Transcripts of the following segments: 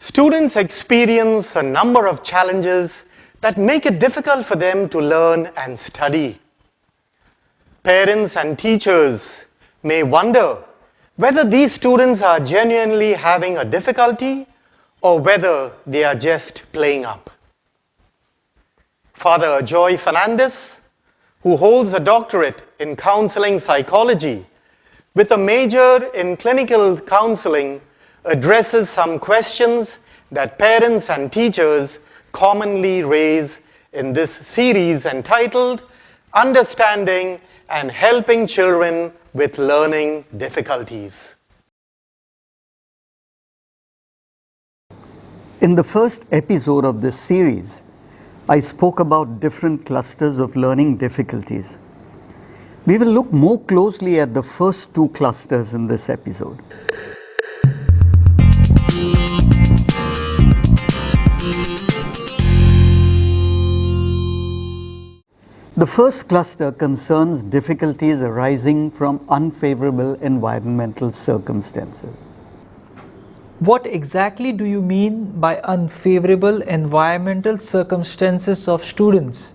Students experience a number of challenges that make it difficult for them to learn and study. Parents and teachers may wonder whether these students are genuinely having a difficulty or whether they are just playing up. Father Ajoy Fernandes, who holds a doctorate in counseling psychology with a major in clinical counseling, addresses some questions that parents and teachers commonly raise in this series entitled Understanding and Helping Children with Learning Difficulties. In the first episode of this series, I spoke about different clusters of learning difficulties. We will look more closely at the first two clusters in this episode. The first cluster concerns difficulties arising from unfavorable environmental circumstances. What exactly do you mean by unfavorable environmental circumstances of students?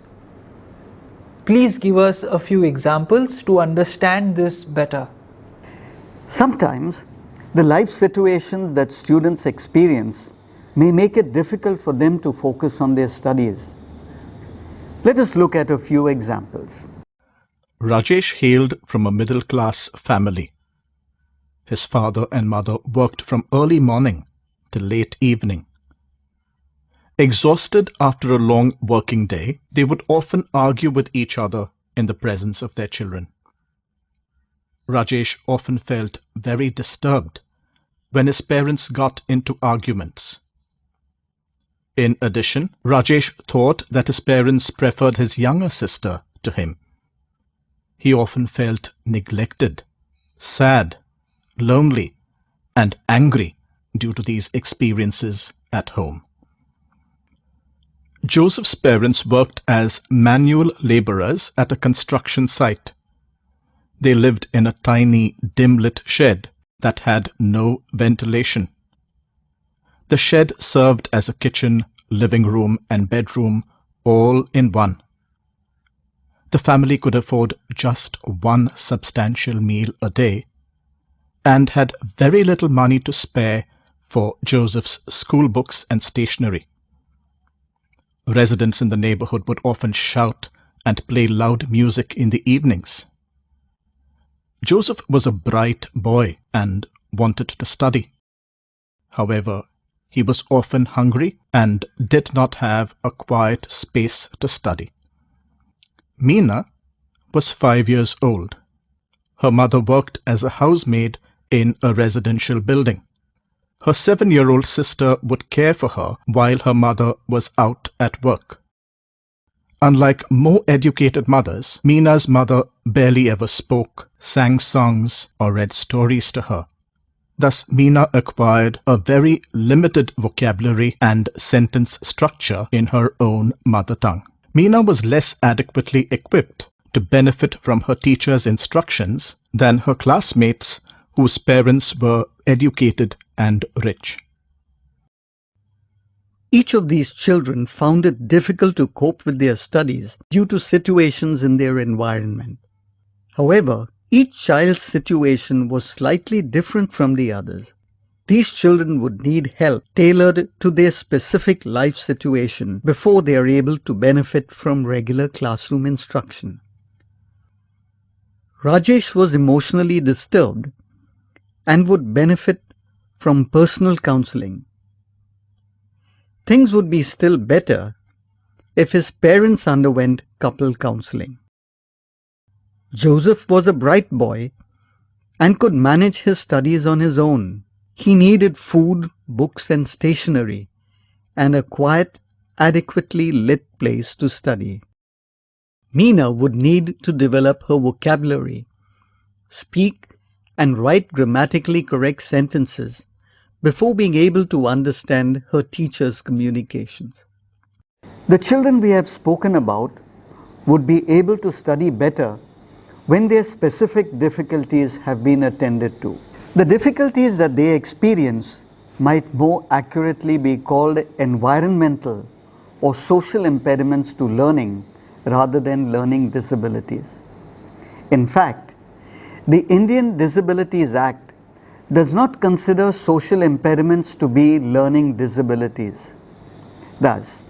Please give us a few examples to understand this better. Sometimes, the life situations that students experience may make it difficult for them to focus on their studies. Let us look at a few examples. Rajesh hailed from a middle-class family. His father and mother worked from early morning till late evening. Exhausted after a long working day, they would often argue with each other in the presence of their children. Rajesh often felt very disturbed when his parents got into arguments. In addition, Rajesh thought that his parents preferred his younger sister to him. He often felt neglected, sad, lonely, and angry due to these experiences at home. Joseph's parents worked as manual laborers at a construction site. They lived in a tiny, dim-lit shed that had no ventilation. The shed served as a kitchen, living room, and bedroom all in one. The family could afford just one substantial meal a day and had very little money to spare for Joseph's school books and stationery. Residents in the neighborhood would often shout and play loud music in the evenings. Joseph was a bright boy and wanted to study. However, he was often hungry and did not have a quiet space to study. Meena was 5 years old. Her mother worked as a housemaid in a residential building. Her 7-year-old sister would care for her while her mother was out at work. Unlike more educated mothers, Meena's mother barely ever spoke, sang songs, or read stories to her. Thus, Meena acquired a very limited vocabulary and sentence structure in her own mother tongue. Meena was less adequately equipped to benefit from her teacher's instructions than her classmates whose parents were educated and rich. Each of these children found it difficult to cope with their studies due to situations in their environment. However, each child's situation was slightly different from the others. These children would need help tailored to their specific life situation before they are able to benefit from regular classroom instruction. Rajesh was emotionally disturbed and would benefit from personal counseling. Things would be still better if his parents underwent couple counseling. Joseph was a bright boy and could manage his studies on his own. He needed food, books, and stationery, and a quiet, adequately lit place to study. Meena would need to develop her vocabulary, speak and write grammatically correct sentences before being able to understand her teacher's communications. The children we have spoken about would be able to study better when their specific difficulties have been attended to. The difficulties that they experience might more accurately be called environmental or social impediments to learning rather than learning disabilities. In fact, the Indian Disabilities Act does not consider social impediments to be learning disabilities. Thus,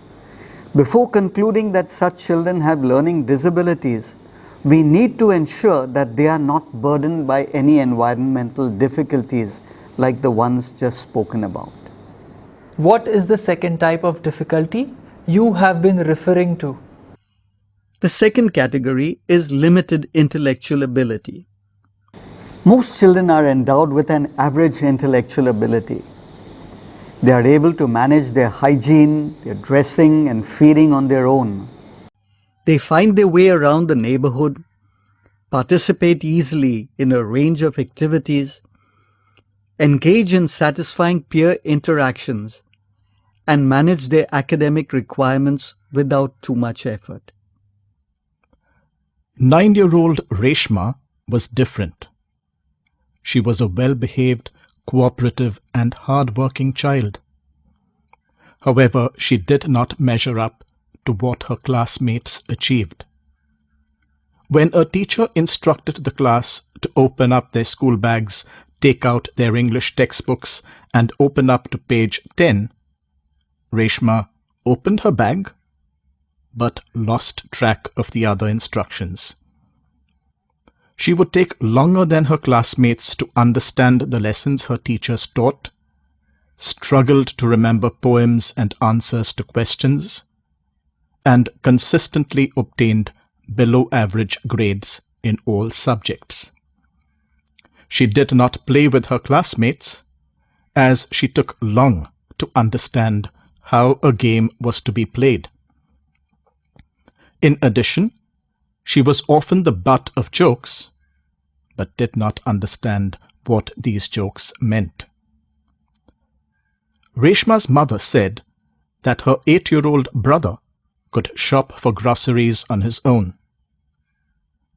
before concluding that such children have learning disabilities, we need to ensure that they are not burdened by any environmental difficulties like the ones just spoken about. What is the second type of difficulty you have been referring to? The second category is limited intellectual ability. Most children are endowed with an average intellectual ability. They are able to manage their hygiene, their dressing and feeding on their own. They find their way around the neighborhood, participate easily in a range of activities, engage in satisfying peer interactions, and manage their academic requirements without too much effort. 9-year-old Reshma was different. She was a well-behaved, cooperative and hard-working child. However, she did not measure up to what her classmates achieved. When a teacher instructed the class to open up their school bags, take out their English textbooks and open up to page 10, Reshma opened her bag but lost track of the other instructions. She would take longer than her classmates to understand the lessons her teachers taught, struggled to remember poems and answers to questions, and consistently obtained below average grades in all subjects. She did not play with her classmates, as she took long to understand how a game was to be played. In addition, she was often the butt of jokes, but did not understand what these jokes meant. Reshma's mother said that her 8-year-old brother could shop for groceries on his own.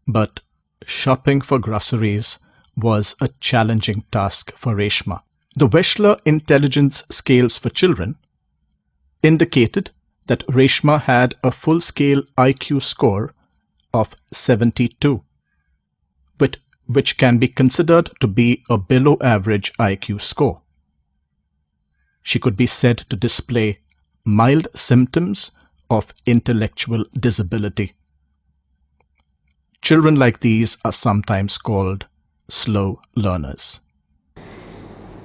But shopping for groceries was a challenging task for Reshma. The Wechsler Intelligence Scales for Children indicated that Reshma had a full-scale IQ score of 72, which can be considered to be a below-average IQ score. She could be said to display mild symptoms of intellectual disability. Children like these are sometimes called slow learners.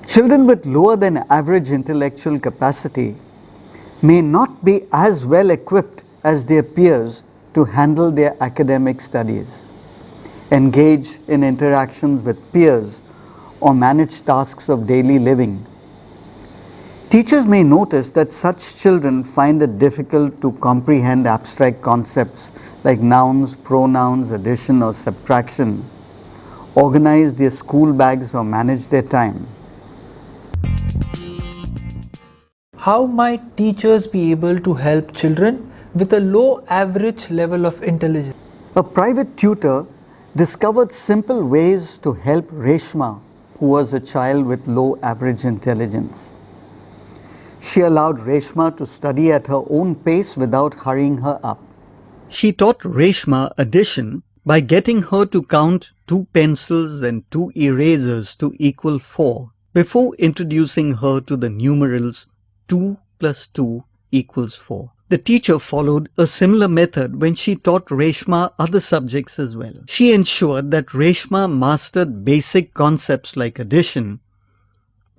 Children with lower than average intellectual capacity may not be as well equipped as their peers to handle their academic studies, engage in interactions with peers, or manage tasks of daily living. Teachers may notice that such children find it difficult to comprehend abstract concepts like nouns, pronouns, addition or subtraction, organize their school bags or manage their time. How might teachers be able to help children with a low average level of intelligence? A private tutor discovered simple ways to help Reshma, who was a child with low average intelligence. She allowed Reshma to study at her own pace without hurrying her up. She taught Reshma addition by getting her to count 2 pencils and 2 erasers to equal 4 before introducing her to the numerals 2 plus 2 equals 4. The teacher followed a similar method when she taught Reshma other subjects as well. She ensured that Reshma mastered basic concepts like addition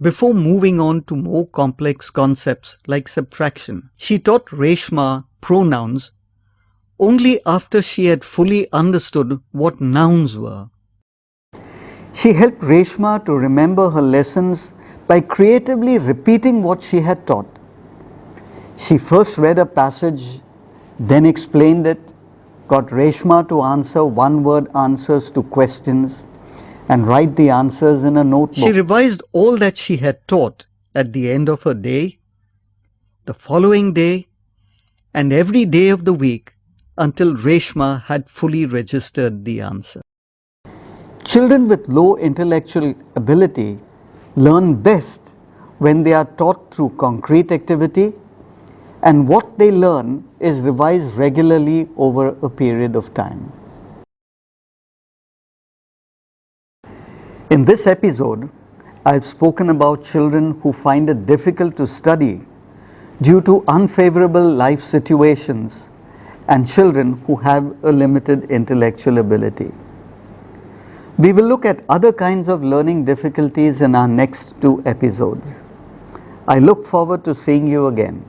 before moving on to more complex concepts like subtraction. She taught Reshma pronouns only after she had fully understood what nouns were. She helped Reshma to remember her lessons by creatively repeating what she had taught. She first read a passage, then explained it, got Reshma to answer one-word answers to questions, and write the answers in a notebook. She revised all that she had taught at the end of her day, the following day, and every day of the week until Reshma had fully registered the answer. Children with low intellectual ability learn best when they are taught through concrete activity, and what they learn is revised regularly over a period of time. In this episode, I have spoken about children who find it difficult to study due to unfavorable life situations and children who have a limited intellectual ability. We will look at other kinds of learning difficulties in our next 2 episodes. I look forward to seeing you again.